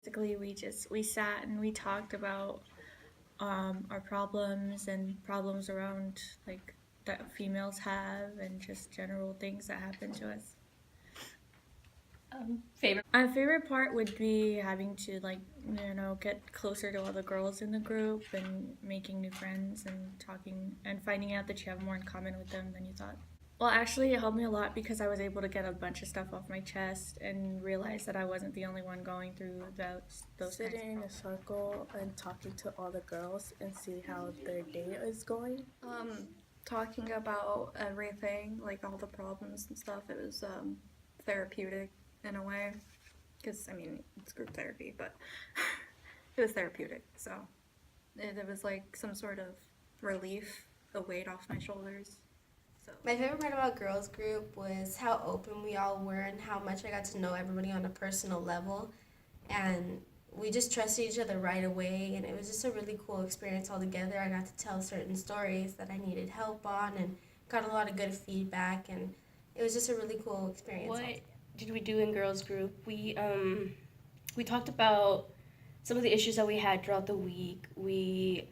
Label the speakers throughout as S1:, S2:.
S1: Basically, we sat and we talked about our problems and problems around like that females have and just general things that happen to us.
S2: Favorite.
S1: My favorite part would be having to get closer to all the girls in the group and making new friends and talking and finding out that you have more in common with them than you thought. Well, actually, it helped me a lot because I was able to get a bunch of stuff off my chest and realize that I wasn't the only one going through those kinds
S3: Sitting in a circle and talking to all the girls and see how their day is going.
S2: Talking about everything, like all the problems and stuff. It was therapeutic in a way, because I mean it's group therapy, but it was therapeutic. So it was like some sort of relief, a weight off my shoulders. So
S4: My favorite part about girls group was how open we all were and how much I got to know everybody on a personal level, and we just trusted each other right away, and it was just a really cool experience altogether. I got to tell certain stories that I needed help on and got a lot of good feedback, and it was just a really cool experience.
S5: What did we do in girls group? We talked about some of the issues that we had throughout the week. We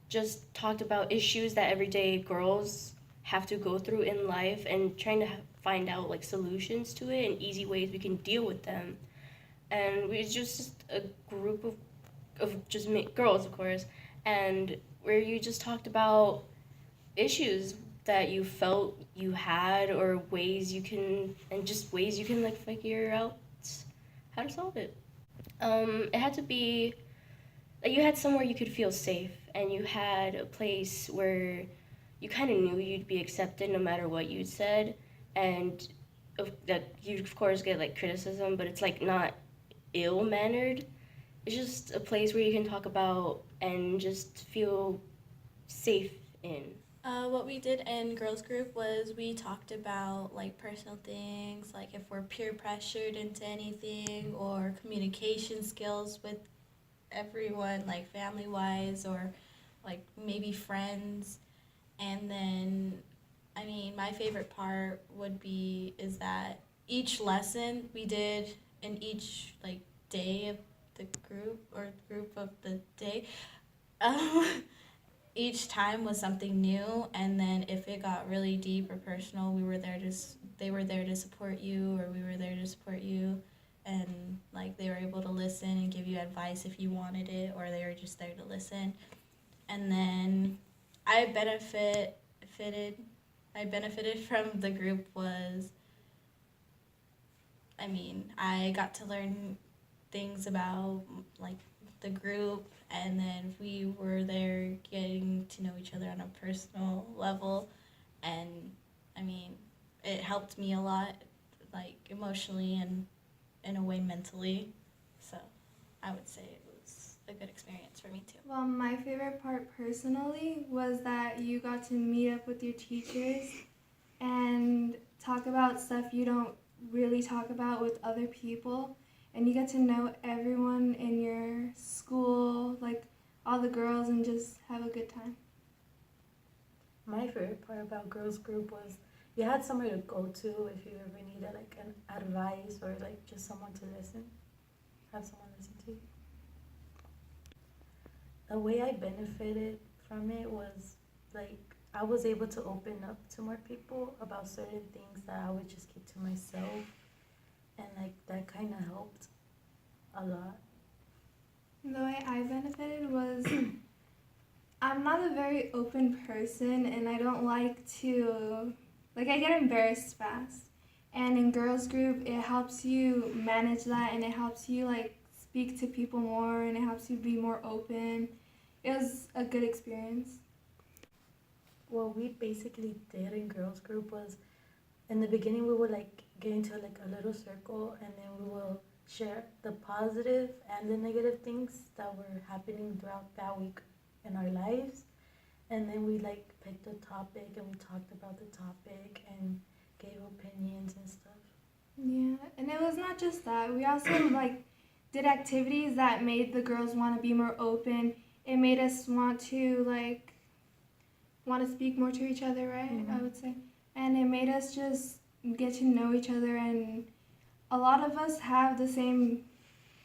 S5: just talked about issues that everyday girls have to go through in life and trying to find out like solutions to it and easy ways we can deal with them. And we just a group of just girls, of course, and where you just talked about issues that you felt you had or ways you can like figure out how to solve it. It had to be like you had somewhere you could feel safe and you had a place where you kind of knew you'd be accepted no matter what you'd said, and that you of course get like criticism, but it's like not ill mannered. It's just a place where you can talk about and just feel safe in.
S6: What we did in girls group was we talked about like personal things, like if we're peer pressured into anything, or communication skills with everyone, like family wise, or like maybe friends. And then, I mean, my favorite part would be is that each lesson we did in each like day of the group or group of the day. Um, each time was something new, and then if it got really deep or personal, they were there to support you, or we were there to support you, and like they were able to listen and give you advice if you wanted it, or they were just there to listen. And then I benefited I benefited from the group was, I mean, I got to learn things about like the group, and then we were there getting to know each other on a personal level, and I mean, it helped me a lot, like emotionally and in a way mentally. So I would say it was a good experience for me too.
S7: Well, my favorite part personally was that you got to meet up with your teachers and talk about stuff you don't really talk about with other people. And you get to know everyone in your school, like all the girls, and just have a good time.
S3: My favorite part about girls group was you had somewhere to go to if you ever needed like an advice or like just someone to listen. Have someone listen to you. The way I benefited from it was like I was able to open up to more people about certain things that I would just keep to myself, and like that kind of helped a lot.
S7: The way I benefited was I'm not a very open person, and I don't like to, like, I get embarrassed fast. And in girls group, it helps you manage that, and it helps you like speak to people more, and it helps you be more open. It was a good experience.
S3: What we basically did in girls group was in the beginning we would like get into like a little circle, and then we will share the positive and the negative things that were happening throughout that week in our lives, and then we like picked a topic and we talked about the topic and gave opinions and stuff.
S7: Yeah, and it was not just that. We also like did activities that made the girls want to be more open. It made us want to speak more to each other, right?
S3: Mm-hmm.
S7: I would say. And it made us just get to know each other, and a lot of us have the same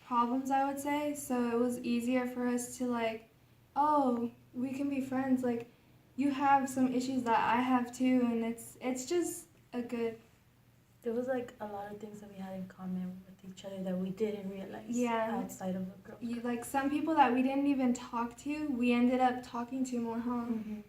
S7: problems, I would say. So it was easier for us to like, oh, we can be friends. Like, you have some issues that I have too, and it's just a good.
S3: There was like a lot of things that we had in common with each other that we didn't realize
S7: Yeah.
S3: outside of a girl.
S7: You, like some people that we didn't even talk to, we ended up talking to more, huh?
S3: Mm-hmm.